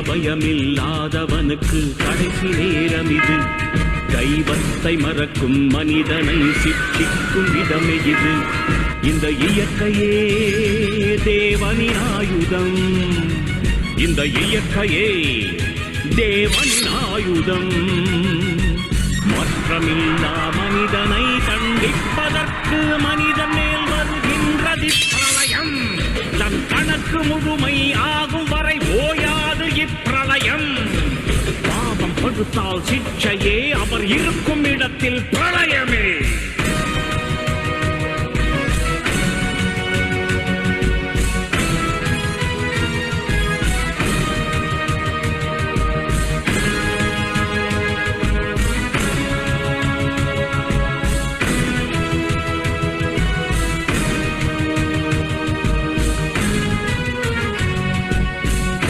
பயமில்லாதவனுக்கு கடைசி நேரம் இது. தெய்வத்தை மறக்கும் மனிதனை சிக்ஷிக்கும் விதமே இது. இந்த இயற்கையே தேவனின் ஆயுதம். இந்த இயற்கையே தேவனின் ஆயுதம். மாற்றமில்லா மனிதனை தண்டிப்பதற்கு மனிதன் மேல் வருகின்றது பிரளயம். தன் கணக்கு முழுமை ஆகும் வரை ஓயாது இப்பிரளயம். பாவம் படுத்தால் சிக்ஷையே, அவர் இருக்கும் இடத்தில் பிரளயமே.